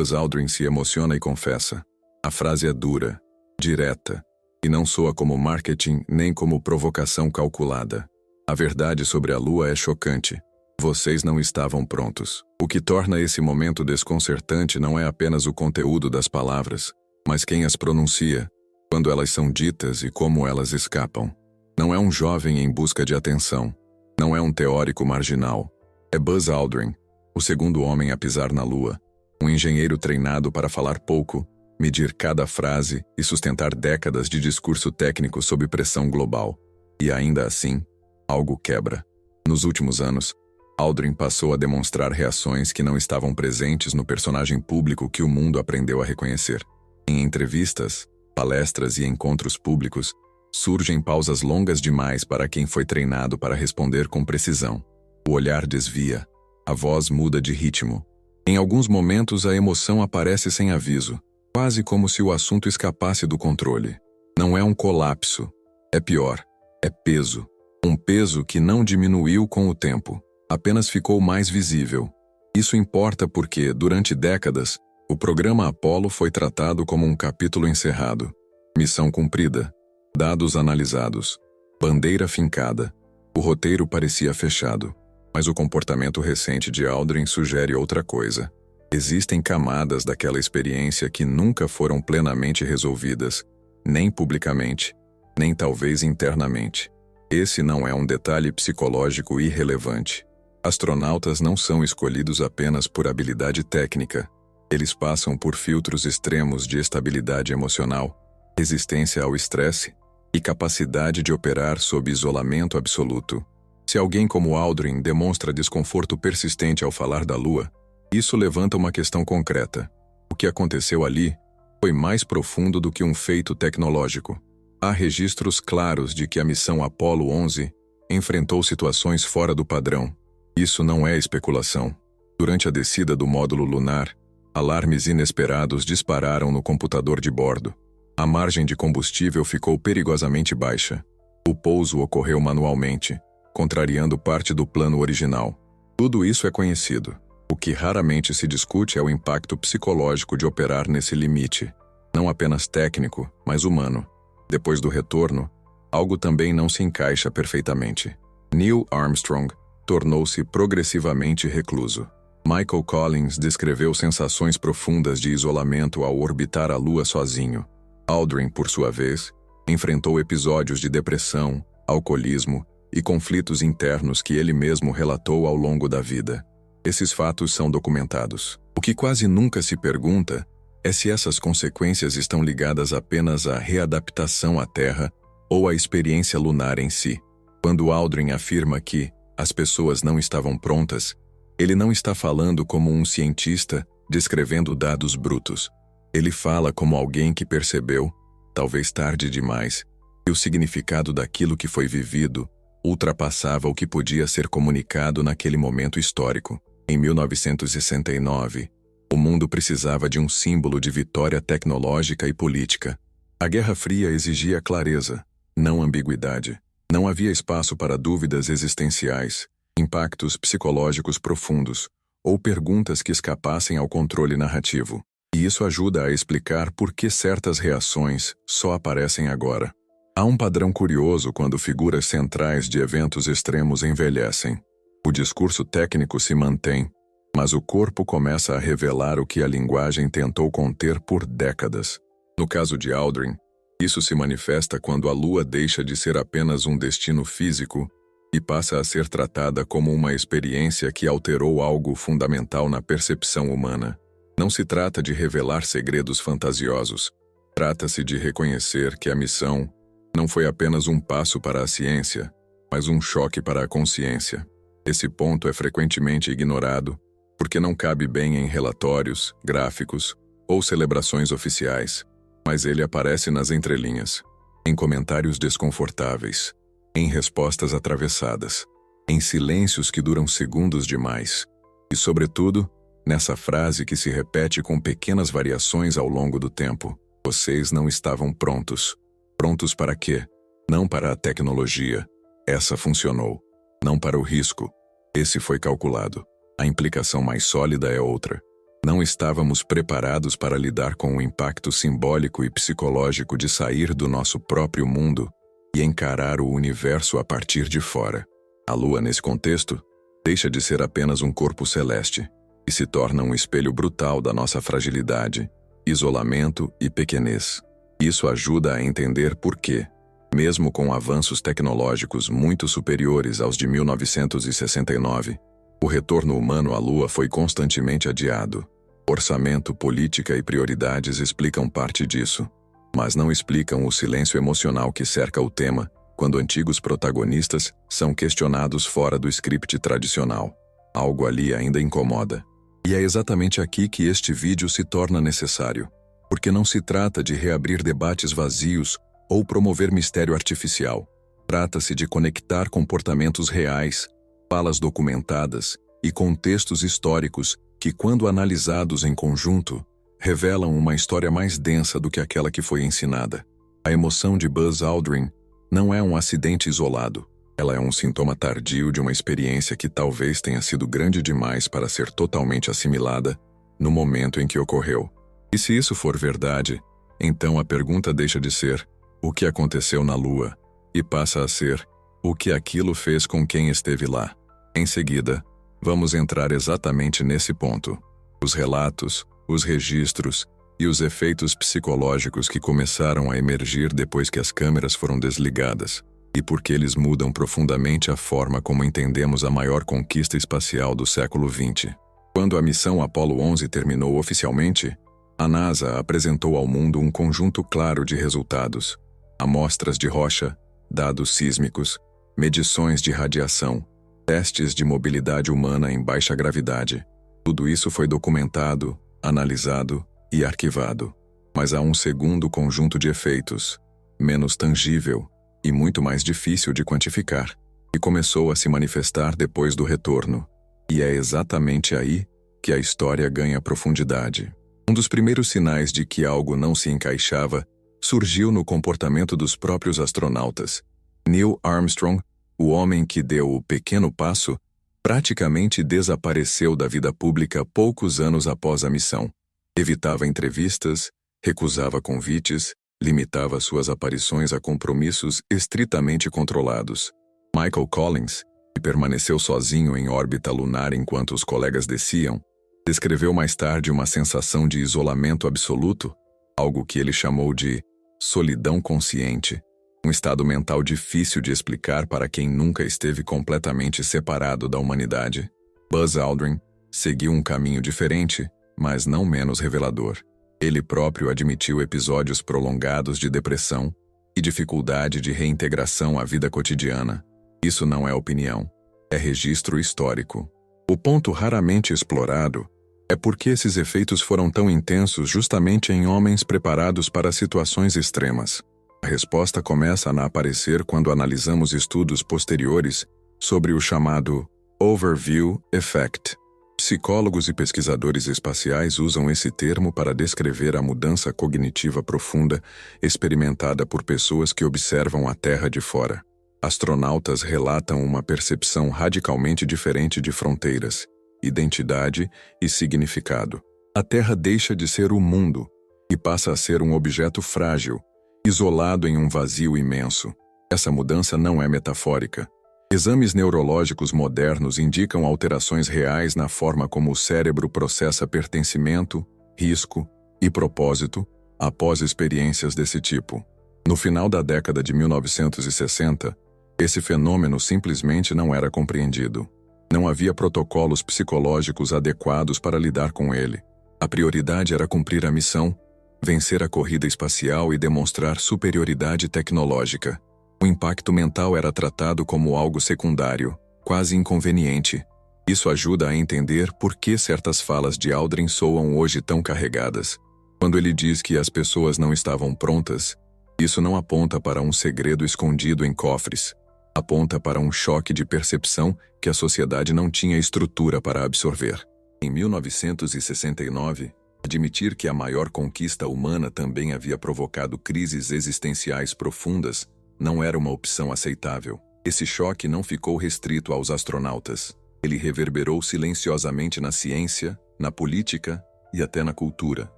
Buzz Aldrin se emociona e confessa. A frase é dura, direta, e não soa como marketing nem como provocação calculada. A verdade sobre a Lua é chocante. Vocês não estavam prontos. O que torna esse momento desconcertante não é apenas o conteúdo das palavras, mas quem as pronuncia, quando elas são ditas e como elas escapam. Não é um jovem em busca de atenção. Não é um teórico marginal. É Buzz Aldrin, o segundo homem a pisar na Lua. Um engenheiro treinado para falar pouco, medir cada frase e sustentar décadas de discurso técnico sob pressão global. E ainda assim, algo quebra. Nos últimos anos, Aldrin passou a demonstrar reações que não estavam presentes no personagem público que o mundo aprendeu a reconhecer. Em entrevistas, palestras e encontros públicos, surgem pausas longas demais para quem foi treinado para responder com precisão. O olhar desvia, a voz muda de ritmo. Em alguns momentos a emoção aparece sem aviso, quase como se o assunto escapasse do controle. Não é um colapso, é pior, é peso. Um peso que não diminuiu com o tempo, apenas ficou mais visível. Isso importa porque, durante décadas, o programa Apollo foi tratado como um capítulo encerrado. Missão cumprida, dados analisados, bandeira fincada. O roteiro parecia fechado, mas o comportamento recente de Aldrin sugere outra coisa. Existem camadas daquela experiência que nunca foram plenamente resolvidas, nem publicamente, nem talvez internamente. Esse não é um detalhe psicológico irrelevante. Astronautas não são escolhidos apenas por habilidade técnica. Eles passam por filtros extremos de estabilidade emocional, resistência ao estresse e capacidade de operar sob isolamento absoluto. Se alguém como Aldrin demonstra desconforto persistente ao falar da Lua, isso levanta uma questão concreta. O que aconteceu ali foi mais profundo do que um feito tecnológico. Há registros claros de que a missão Apollo 11 enfrentou situações fora do padrão. Isso não é especulação. Durante a descida do módulo lunar, alarmes inesperados dispararam no computador de bordo. A margem de combustível ficou perigosamente baixa. O pouso ocorreu manualmente, contrariando parte do plano original. Tudo isso é conhecido. O que raramente se discute é o impacto psicológico de operar nesse limite, não apenas técnico, mas humano. Depois do retorno, algo também não se encaixa perfeitamente. Neil Armstrong tornou-se progressivamente recluso. Michael Collins descreveu sensações profundas de isolamento ao orbitar a Lua sozinho. Aldrin, por sua vez, enfrentou episódios de depressão, alcoolismo e conflitos internos que ele mesmo relatou ao longo da vida. Esses fatos são documentados. O que quase nunca se pergunta é se essas consequências estão ligadas apenas à readaptação à Terra ou à experiência lunar em si. Quando Aldrin afirma que as pessoas não estavam prontas, ele não está falando como um cientista descrevendo dados brutos. Ele fala como alguém que percebeu, talvez tarde demais, que o significado daquilo que foi vivido ultrapassava o que podia ser comunicado naquele momento histórico. Em 1969, o mundo precisava de um símbolo de vitória tecnológica e política. A Guerra Fria exigia clareza, não ambiguidade. Não havia espaço para dúvidas existenciais, impactos psicológicos profundos ou perguntas que escapassem ao controle narrativo. E isso ajuda a explicar por que certas reações só aparecem agora. Há um padrão curioso quando figuras centrais de eventos extremos envelhecem. O discurso técnico se mantém, mas o corpo começa a revelar o que a linguagem tentou conter por décadas. No caso de Aldrin, isso se manifesta quando a Lua deixa de ser apenas um destino físico e passa a ser tratada como uma experiência que alterou algo fundamental na percepção humana. Não se trata de revelar segredos fantasiosos. Trata-se de reconhecer que a missão não foi apenas um passo para a ciência, mas um choque para a consciência. Esse ponto é frequentemente ignorado, porque não cabe bem em relatórios, gráficos ou celebrações oficiais, mas ele aparece nas entrelinhas, em comentários desconfortáveis, em respostas atravessadas, em silêncios que duram segundos demais, e, sobretudo, nessa frase que se repete com pequenas variações ao longo do tempo: vocês não estavam prontos. Prontos para quê? Não para a tecnologia. Essa funcionou. Não para o risco. Esse foi calculado. A implicação mais sólida é outra. Não estávamos preparados para lidar com o impacto simbólico e psicológico de sair do nosso próprio mundo e encarar o universo a partir de fora. A Lua, nesse contexto, deixa de ser apenas um corpo celeste e se torna um espelho brutal da nossa fragilidade, isolamento e pequenez. Isso ajuda a entender por que, mesmo com avanços tecnológicos muito superiores aos de 1969, o retorno humano à Lua foi constantemente adiado. Orçamento, política e prioridades explicam parte disso, mas não explicam o silêncio emocional que cerca o tema quando antigos protagonistas são questionados fora do script tradicional. Algo ali ainda incomoda. E é exatamente aqui que este vídeo se torna necessário, porque não se trata de reabrir debates vazios ou promover mistério artificial. Trata-se de conectar comportamentos reais, falas documentadas e contextos históricos que, quando analisados em conjunto, revelam uma história mais densa do que aquela que foi ensinada. A emoção de Buzz Aldrin não é um acidente isolado. Ela é um sintoma tardio de uma experiência que talvez tenha sido grande demais para ser totalmente assimilada no momento em que ocorreu. E se isso for verdade, então a pergunta deixa de ser o que aconteceu na Lua e passa a ser o que aquilo fez com quem esteve lá. Em seguida, vamos entrar exatamente nesse ponto. Os relatos, os registros e os efeitos psicológicos que começaram a emergir depois que as câmeras foram desligadas, e porque eles mudam profundamente a forma como entendemos a maior conquista espacial do século XX. Quando a missão Apollo 11 terminou oficialmente, a NASA apresentou ao mundo um conjunto claro de resultados: amostras de rocha, dados sísmicos, medições de radiação, testes de mobilidade humana em baixa gravidade. Tudo isso foi documentado, analisado e arquivado. Mas há um segundo conjunto de efeitos, menos tangível e muito mais difícil de quantificar, que começou a se manifestar depois do retorno. E é exatamente aí que a história ganha profundidade. Um dos primeiros sinais de que algo não se encaixava surgiu no comportamento dos próprios astronautas. Neil Armstrong, o homem que deu o pequeno passo, praticamente desapareceu da vida pública poucos anos após a missão. Evitava entrevistas, recusava convites, limitava suas aparições a compromissos estritamente controlados. Michael Collins, que permaneceu sozinho em órbita lunar enquanto os colegas desciam, descreveu mais tarde uma sensação de isolamento absoluto, algo que ele chamou de solidão consciente, um estado mental difícil de explicar para quem nunca esteve completamente separado da humanidade. Buzz Aldrin seguiu um caminho diferente, mas não menos revelador. Ele próprio admitiu episódios prolongados de depressão e dificuldade de reintegração à vida cotidiana. Isso não é opinião, é registro histórico. O ponto raramente explorado é por que esses efeitos foram tão intensos justamente em homens preparados para situações extremas. A resposta começa a aparecer quando analisamos estudos posteriores sobre o chamado Overview Effect. Psicólogos e pesquisadores espaciais usam esse termo para descrever a mudança cognitiva profunda experimentada por pessoas que observam a Terra de fora. Astronautas relatam uma percepção radicalmente diferente de fronteiras, identidade e significado. A Terra deixa de ser o mundo e passa a ser um objeto frágil, isolado em um vazio imenso. Essa mudança não é metafórica. Exames neurológicos modernos indicam alterações reais na forma como o cérebro processa pertencimento, risco e propósito após experiências desse tipo. No final da década de 1960, esse fenômeno simplesmente não era compreendido. Não havia protocolos psicológicos adequados para lidar com ele. A prioridade era cumprir a missão, vencer a corrida espacial e demonstrar superioridade tecnológica. O impacto mental era tratado como algo secundário, quase inconveniente. Isso ajuda a entender por que certas falas de Aldrin soam hoje tão carregadas. Quando ele diz que as pessoas não estavam prontas, isso não aponta para um segredo escondido em cofres. Aponta para um choque de percepção que a sociedade não tinha estrutura para absorver. Em 1969, admitir que a maior conquista humana também havia provocado crises existenciais profundas não era uma opção aceitável. Esse choque não ficou restrito aos astronautas. Ele reverberou silenciosamente na ciência, na política e até na cultura.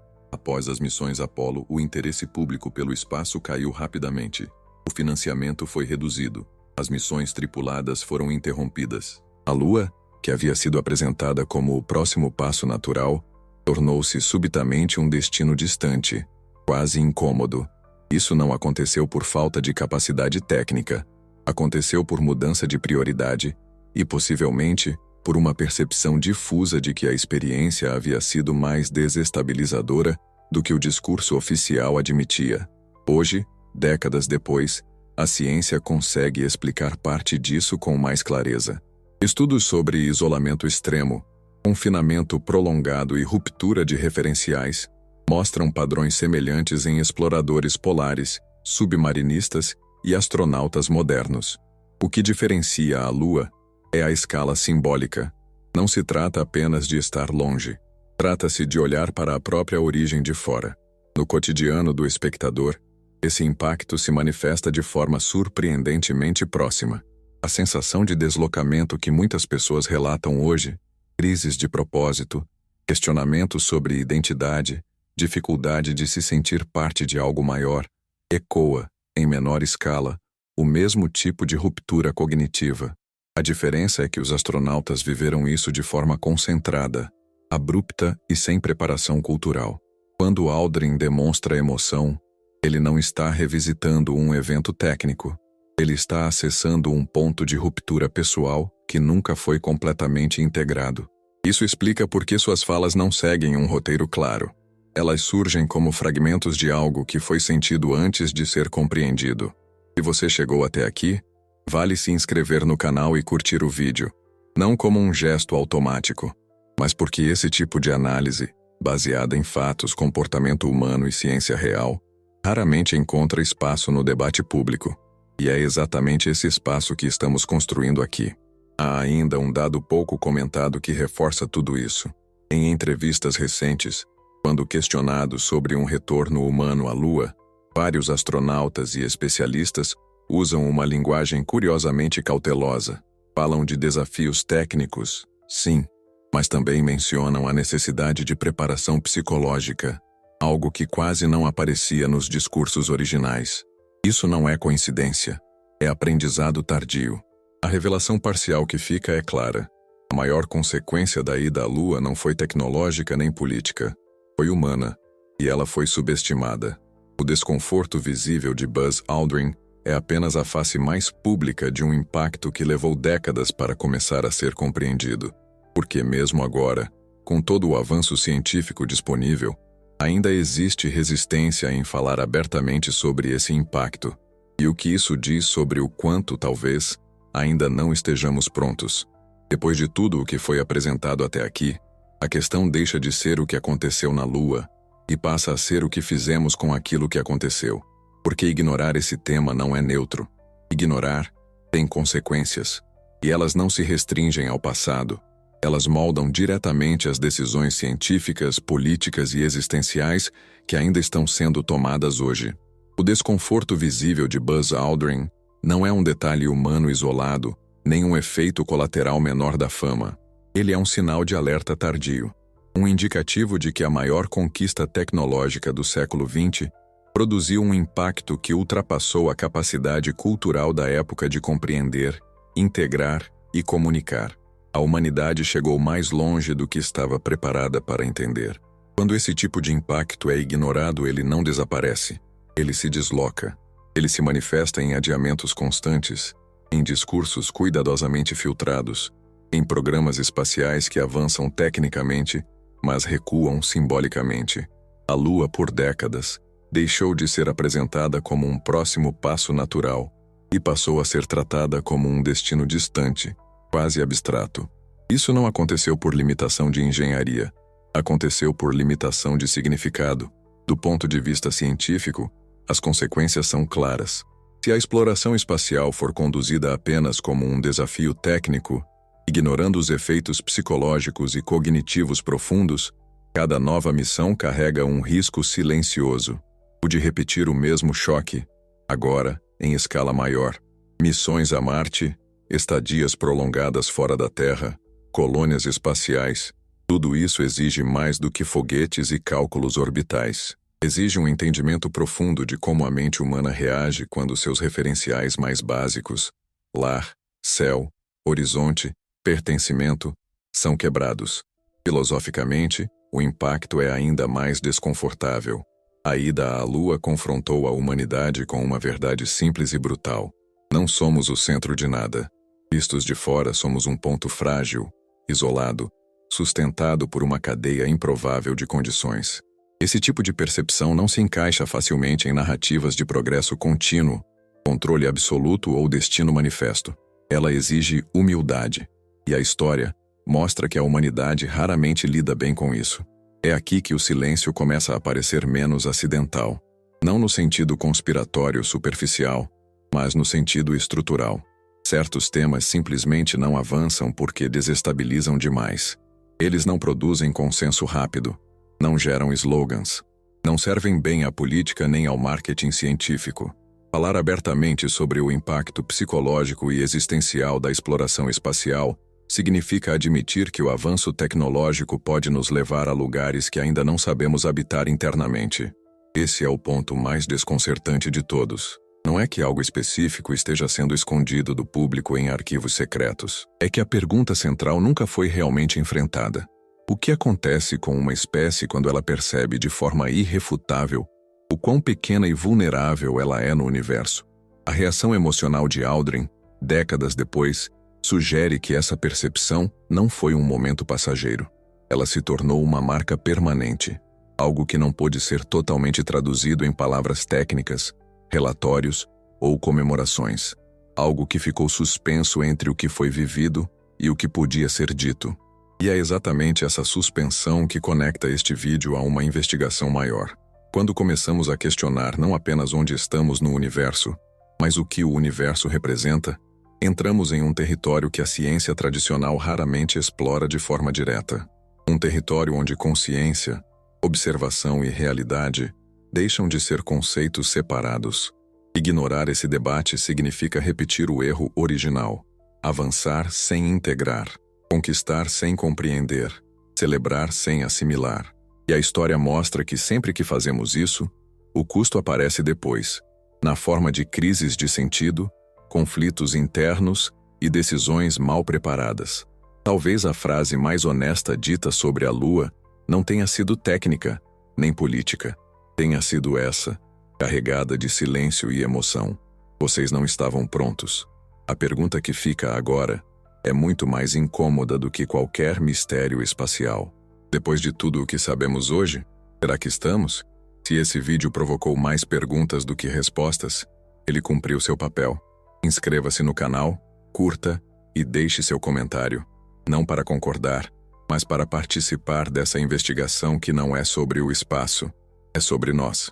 Após as missões Apollo, o interesse público pelo espaço caiu rapidamente. O financiamento foi reduzido. As missões tripuladas foram interrompidas. A Lua, que havia sido apresentada como o próximo passo natural, tornou-se subitamente um destino distante, quase incômodo. Isso não aconteceu por falta de capacidade técnica. Aconteceu por mudança de prioridade e, possivelmente, por uma percepção difusa de que a experiência havia sido mais desestabilizadora do que o discurso oficial admitia. Hoje, décadas depois, a ciência consegue explicar parte disso com mais clareza. Estudos sobre isolamento extremo, confinamento prolongado e ruptura de referenciais mostram padrões semelhantes em exploradores polares, submarinistas e astronautas modernos. O que diferencia a Lua é a escala simbólica. Não se trata apenas de estar longe. Trata-se de olhar para a própria origem de fora. No cotidiano do espectador, esse impacto se manifesta de forma surpreendentemente próxima. A sensação de deslocamento que muitas pessoas relatam hoje, crises de propósito, questionamentos sobre identidade, dificuldade de se sentir parte de algo maior, ecoa, em menor escala, o mesmo tipo de ruptura cognitiva. A diferença é que os astronautas viveram isso de forma concentrada, abrupta e sem preparação cultural. Quando Aldrin demonstra emoção, ele não está revisitando um evento técnico. Ele está acessando um ponto de ruptura pessoal que nunca foi completamente integrado. Isso explica por que suas falas não seguem um roteiro claro. Elas surgem como fragmentos de algo que foi sentido antes de ser compreendido. Se você chegou até aqui, vale se inscrever no canal e curtir o vídeo, não como um gesto automático, mas porque esse tipo de análise, baseada em fatos, comportamento humano e ciência real, raramente encontra espaço no debate público. E é exatamente esse espaço que estamos construindo aqui. Há ainda um dado pouco comentado que reforça tudo isso. Em entrevistas recentes, quando questionados sobre um retorno humano à Lua, vários astronautas e especialistas usam uma linguagem curiosamente cautelosa. Falam de desafios técnicos, sim, mas também mencionam a necessidade de preparação psicológica, algo que quase não aparecia nos discursos originais. Isso não é coincidência, é aprendizado tardio. A revelação parcial que fica é clara. A maior consequência da ida à Lua não foi tecnológica nem política, foi humana, e ela foi subestimada. O desconforto visível de Buzz Aldrin é apenas a face mais pública de um impacto que levou décadas para começar a ser compreendido. Porque mesmo agora, com todo o avanço científico disponível, ainda existe resistência em falar abertamente sobre esse impacto, e o que isso diz sobre o quanto, talvez, ainda não estejamos prontos. Depois de tudo o que foi apresentado até aqui, a questão deixa de ser o que aconteceu na Lua e passa a ser o que fizemos com aquilo que aconteceu. Porque ignorar esse tema não é neutro. Ignorar tem consequências, e elas não se restringem ao passado. Elas moldam diretamente as decisões científicas, políticas e existenciais que ainda estão sendo tomadas hoje. O desconforto visível de Buzz Aldrin não é um detalhe humano isolado, nem um efeito colateral menor da fama. Ele é um sinal de alerta tardio, um indicativo de que a maior conquista tecnológica do século XX produziu um impacto que ultrapassou a capacidade cultural da época de compreender, integrar e comunicar. A humanidade chegou mais longe do que estava preparada para entender. Quando esse tipo de impacto é ignorado, ele não desaparece. Ele se desloca. Ele se manifesta em adiamentos constantes, em discursos cuidadosamente filtrados, em programas espaciais que avançam tecnicamente, mas recuam simbolicamente. A Lua, por décadas, deixou de ser apresentada como um próximo passo natural e passou a ser tratada como um destino distante, quase abstrato. Isso não aconteceu por limitação de engenharia, aconteceu por limitação de significado. Do ponto de vista científico, as consequências são claras. Se a exploração espacial for conduzida apenas como um desafio técnico, ignorando os efeitos psicológicos e cognitivos profundos, cada nova missão carrega um risco silencioso, o de repetir o mesmo choque, agora em escala maior. Missões a Marte, estadias prolongadas fora da Terra, colônias espaciais, Tudo isso exige mais do que foguetes e cálculos orbitais. Exige um entendimento profundo de como a mente humana reage quando seus referenciais mais básicos, lar, céu, horizonte, pertencimento, são quebrados. Filosoficamente, o impacto é ainda mais desconfortável. A ida à Lua confrontou a humanidade com uma verdade simples e brutal. Não somos o centro de nada. Vistos de fora, somos um ponto frágil, isolado, sustentado por uma cadeia improvável de condições. Esse tipo de percepção não se encaixa facilmente em narrativas de progresso contínuo, controle absoluto ou destino manifesto. Ela exige humildade. E a história mostra que a humanidade raramente lida bem com isso. É aqui que o silêncio começa a parecer menos acidental. Não no sentido conspiratório superficial, mas no sentido estrutural. Certos temas simplesmente não avançam porque desestabilizam demais. Eles não produzem consenso rápido, não geram slogans, não servem bem à política nem ao marketing científico. Falar abertamente sobre o impacto psicológico e existencial da exploração espacial significa admitir que o avanço tecnológico pode nos levar a lugares que ainda não sabemos habitar internamente. Esse é o ponto mais desconcertante de todos. Não é que algo específico esteja sendo escondido do público em arquivos secretos. É que a pergunta central nunca foi realmente enfrentada. O que acontece com uma espécie quando ela percebe de forma irrefutável o quão pequena e vulnerável ela é no universo? A reação emocional de Aldrin, décadas depois, sugere que essa percepção não foi um momento passageiro. Ela se tornou uma marca permanente, algo que não pôde ser totalmente traduzido em palavras técnicas, relatórios ou comemorações. Algo que ficou suspenso entre o que foi vivido e o que podia ser dito. E é exatamente essa suspensão que conecta este vídeo a uma investigação maior. Quando começamos a questionar não apenas onde estamos no universo, mas o que o universo representa, entramos em um território que a ciência tradicional raramente explora de forma direta. Um território onde consciência, observação e realidade deixam de ser conceitos separados. Ignorar esse debate significa repetir o erro original. Avançar sem integrar. Conquistar sem compreender. Celebrar sem assimilar. E a história mostra que sempre que fazemos isso, o custo aparece depois, na forma de crises de sentido, conflitos internos e decisões mal preparadas. Talvez a frase mais honesta dita sobre a Lua não tenha sido técnica, nem política. Tenha sido essa, carregada de silêncio e emoção. Vocês não estavam prontos. A pergunta que fica agora é muito mais incômoda do que qualquer mistério espacial. Depois de tudo o que sabemos hoje, será que estamos? Se esse vídeo provocou mais perguntas do que respostas, ele cumpriu seu papel. Inscreva-se no canal, curta e deixe seu comentário. Não para concordar, mas para participar dessa investigação que não é sobre o espaço, é sobre nós.